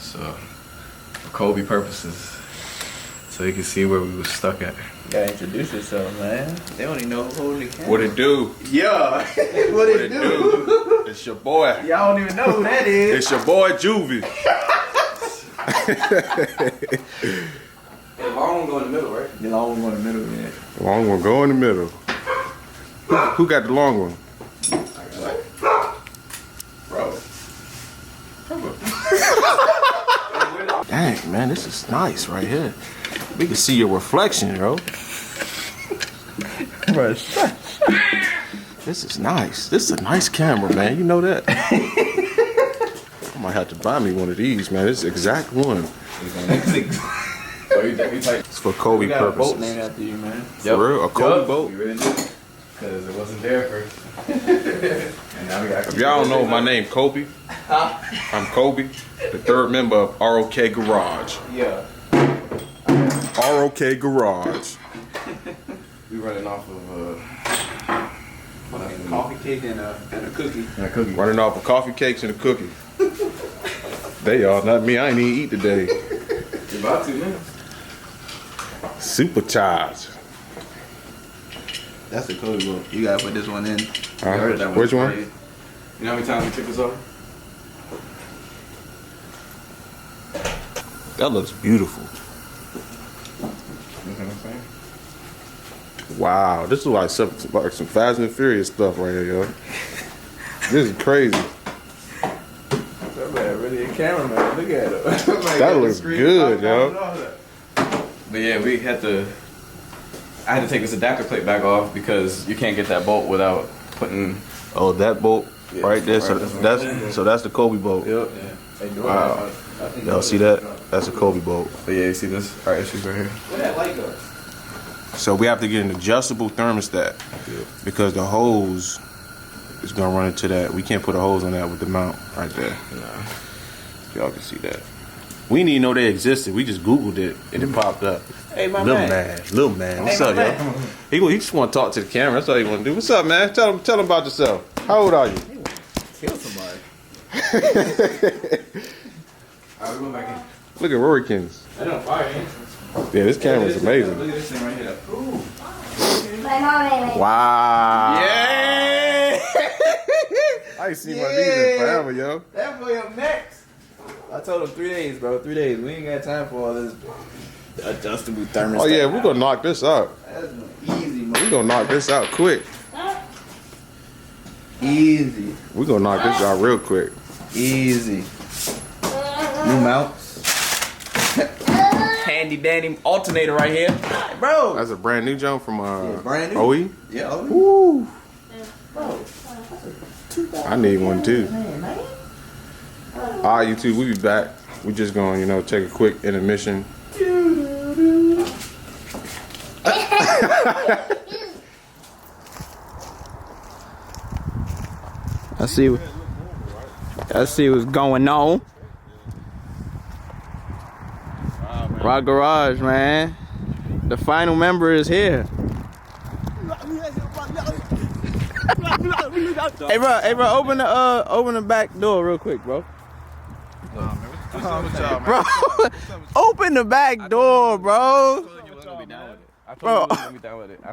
So, for Kolby purposes, so you can see where we was stuck at. You gotta introduce yourself, man. They don't even know who holding the camera. What it do? Yeah. what it do? It's your boy. Y'all don't even know who that is. It's your boy Juvie. The long one go in the middle, right? The long one go in the middle, man. Long one go in the middle. Who got the long one? Dang, man, this is nice right here. We can see your reflection, bro. This is nice. This is a nice camera, man. You know that? I might have to buy me one of these, man. This is the exact one. It's for Kolby purposes. Got a boat named after you, man. For real? A Kolby boat? We really did. Because it wasn't there first. And now we got. If y'all don't know my name, Kolby. I'm Kolby, the third member of ROK Garage. Yeah. ROK Garage. We running off of Coffee cake and a cookie. a cookie. Running off of coffee cakes and a cookie. They are, not me. I ain't even eat today. You're about to, man. Supercharged. That's the Kolby boat. You gotta put this one in. Which one? You know how many times we took this off? That looks beautiful. You know what I'm saying? Wow, this is like some Fast and Furious stuff right here, yo. This is crazy. That man really a cameraman. Look at him. That looks good, yo. But yeah, we had to. I had to take this adapter plate back off because you can't get that bolt without putting. Oh, that boat right there. So that's the Kolby boat. Yep. Yeah. Wow. Y'all see that? That's a Kolby boat. But yeah, you see this? Our issues right here. Where that light go? So we have to get an adjustable thermostat because the hose is gonna run into that. We can't put a hose on that with the mount right there. Nah. Y'all can see that. We didn't even know they existed. We just Googled it and it popped up. Hey, my Little man. What's Hey, up, my yo? He just want to talk to the camera. That's all he want to do. What's up, man? Tell him about yourself. How old are you? Kill somebody. Alright, we going back in. Look at Rurikins. I don't fire, ain't it? Yeah, this camera is amazing. Look at this thing right here. Ooh. Wow. Yeah! I ain't seen one of these in forever, yo. That boy up next. I told him 3 days, bro. 3 days. We ain't got time for all this adjustable thermostat. Oh yeah, we're gonna knock this out. That's easy, man. We're gonna knock this out quick. Easy. We're gonna knock this out real quick. Easy. New mounts. Handy dandy alternator right here. Bro. That's a brand new jump from brand new. OE. Yeah, OE. Woo. Bro. I need one too. Alright, you two, we'll be back. We just gonna, take a quick intermission. I see what's going on. ROK Garage, man. The final member is here. Hey bro, open the back door real quick, bro. Bro, open the back door, bro. Bro, I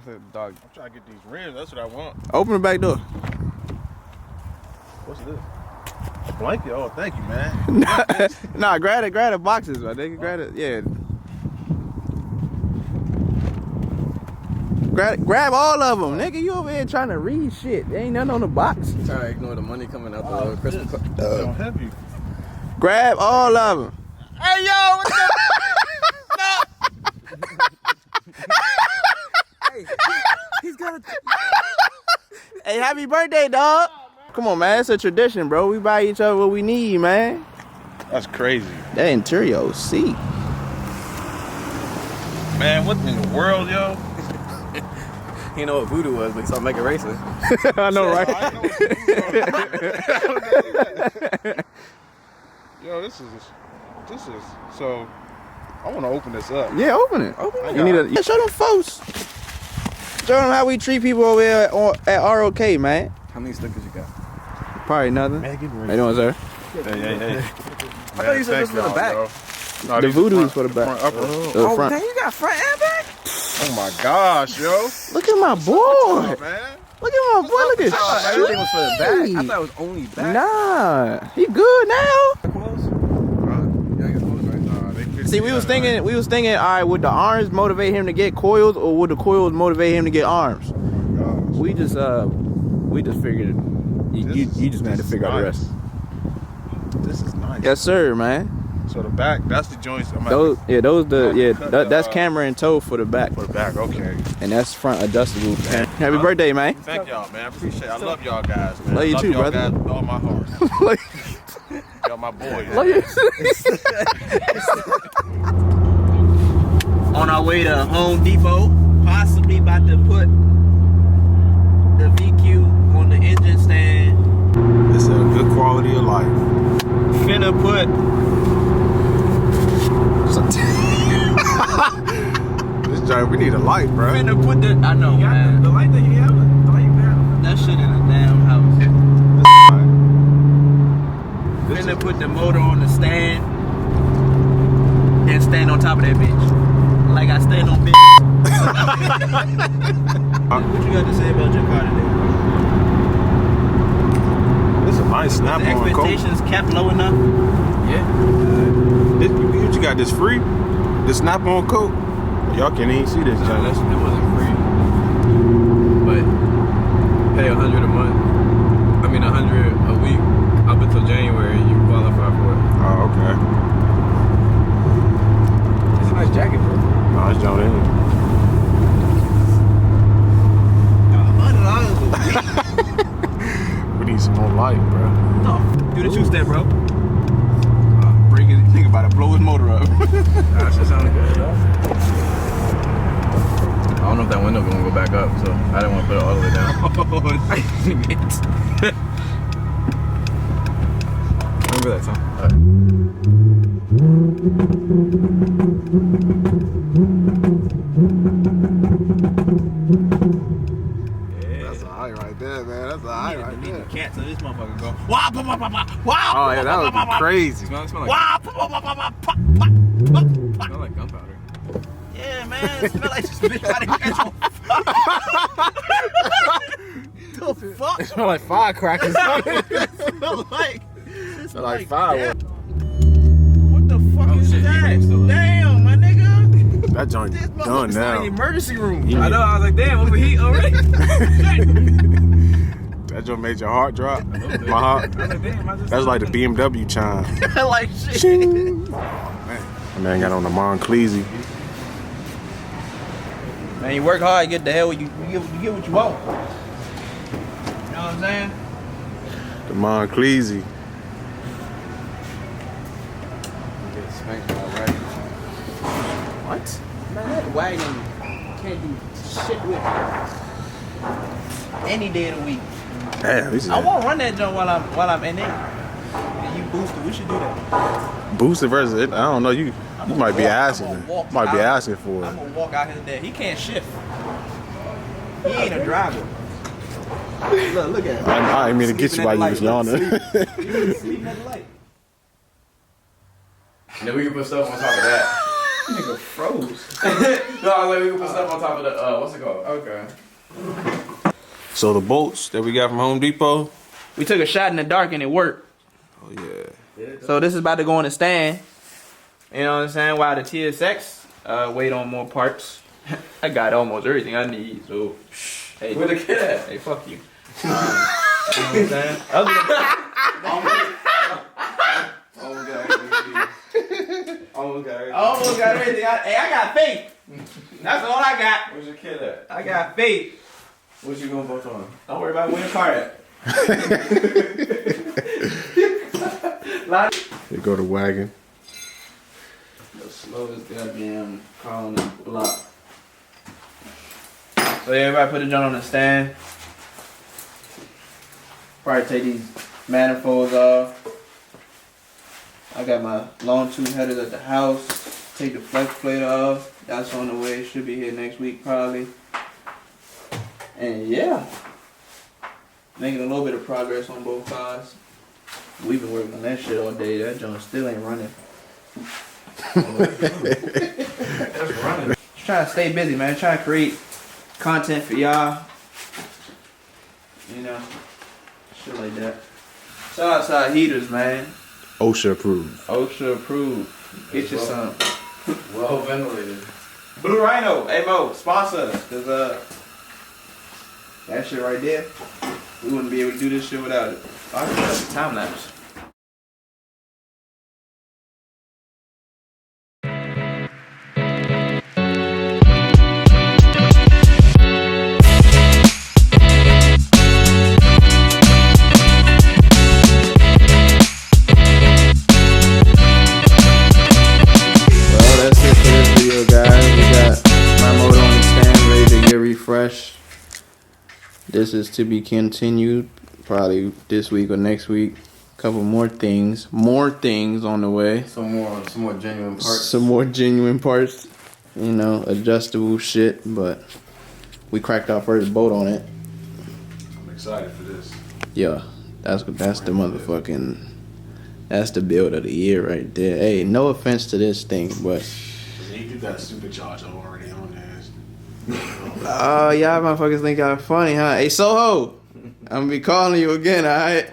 said, dog. I'm trying to get these rims, that's what I want. open the back door. What's this? A blanket? Oh, thank you, man. Nah, grab the boxes, bro. They can grab it, yeah. Grab all of them, nigga. You over here trying to read shit. There ain't nothing on the box. Trying to ignore the money coming out the Christmas. Don't have you. Grab all of them. Hey yo, what's up? Hey, he's got a. Hey, happy birthday, dog. Come on, man. It's a tradition, bro. We buy each other what we need, man. That's crazy. That interior seat. Man, what in the world, yo? He know what voodoo was, but he started making racist. I know, right? Yo, this is so. I want to open this up. Yeah, open it. You need to show them folks. Show them how we treat people over here at ROK, man. How many stickers you got? Probably nothing. Megan, How you doing, sir? Hey. thought you said this was in the back. No, The these voodoo front- is for the back. front upper. The front. Dang, you got front and back? Oh my gosh, yo. Look at my boy. Oh, man. Look at my boy. Look at I thought everything was for the back. I thought it was only back. Nah, he good now. See, we was thinking, all right, would the arms motivate him to get coils, or would the coils motivate him to get arms? We just figured it. You just had to figure out the rest. This is nice. Yes, sir, man. So the back, that's the joints. That's camera and toe for the back, For the back, okay. and that's front adjustable. Happy birthday, man. Thank y'all, man. I appreciate it. I love y'all guys, man. Love you too, y'all brother. Guys with all my heart. Y'all my boys. On our way to Home Depot, possibly about to put the VQ on the engine stand. It's a good quality of life. Finna put This joint, we need a light, bro. finna put the I know, man. The light that you have, the light you have. That shit in the damn house. Finna put the motor on the stand and stand on top of that bitch. Like I stand on bitch. What you got to say about your car today? This is a nice snap The on coat. expectations kept low enough. Yeah. You got this free? This snap on coat? Y'all can't even see this No, joint. it wasn't free. But pay $100 a month. I mean $100 a week up until January. You qualify for it. Oh, okay. It's a nice jacket, bro. No, it's joint in. We need some more light, bro. No, do the two-step, bro. Break it. Think about it. Blow his motor up. That shit sounded good, though. I don't know if that window gonna go back up, so I didn't want to put it all the way down. Remember that song? That's a high right there, man. That's a high right there. Can't so this motherfucker go. Wow, wow, Oh, yeah, that would be crazy. Smell like gunpowder. Yeah, man. It smell like this bitch about to catch on fire. The fuck? It smell like firecrackers. Smell like. Smell like fireworks. What the fuck Oh, is shit, that? he still up. Damn, my nigga. That joint This done motherfucker's now. like an emergency room. I know, I was like, damn, overheat already? That joint made your heart drop. My heart. That's like the BMW chime. Like shit. Ching. My man got on the Moncleasy. Man, you work hard, get the hell you get what you want. You know what I'm saying? The Moncleasy. What? Man, that wagon can't do shit with any day of the week. Damn, this is I won't run that jump while I'm in there. And you boosted, we should do that. boosted versus it. I don't know. You might be asking. I'm gonna walk Might be out. asking for I'm it. gonna walk out his day. He can't shift. He ain't a driver. Look at him. I didn't mean to get you while you was yawning. Sleeping at the light. And then we can put stuff on top of that. Nigga froze. No, I was like, we can put stuff on top of the, what's it called? Okay. So the bolts that we got from Home Depot. We took a shot in the dark and it worked. Oh yeah. So this is about to go on the stand. You know what I'm saying? While the TSX wait on more parts. I got almost everything I need. So, hey, Where the kid at? hey, fuck you. You know what I'm saying? Other than Almost got everything. I almost got everything. Hey, I got faith. That's all I got. Where's your kid at? I got faith. What you gonna vote on? Don't worry about where the car at. They go to wagon. The slowest goddamn car on the block. So everybody put the joint on the stand. Probably take these manifolds off. I got my long tube headers at the house. Take the flex plate off. That's on the way. Should be here next week probably. And yeah, making a little bit of progress on both cars. We've been working on that shit all day. That joint still ain't running. That's running. Just trying to stay busy, man. Trying to create content for y'all. You know, shit like that. Shout out to our heaters, man. OSHA approved. OSHA approved. Get you some. Well ventilated. Blue Rhino, hey Mo, sponsor us, cause that shit right there, we wouldn't be able to do this shit without it. I can have a time lapse. This is to be continued, probably this week or next week. Couple more things on the way. Some more genuine parts. Some more genuine parts, you know, adjustable shit. But we cracked our first boat on it. I'm excited for this. Yeah, that's the motherfucking, that's the build of the year right there. Hey, no offense to this thing, but You got a supercharger already on there. y'all motherfuckers think I'm funny, huh? Hey, Soho, I'm gonna be calling you again, alright?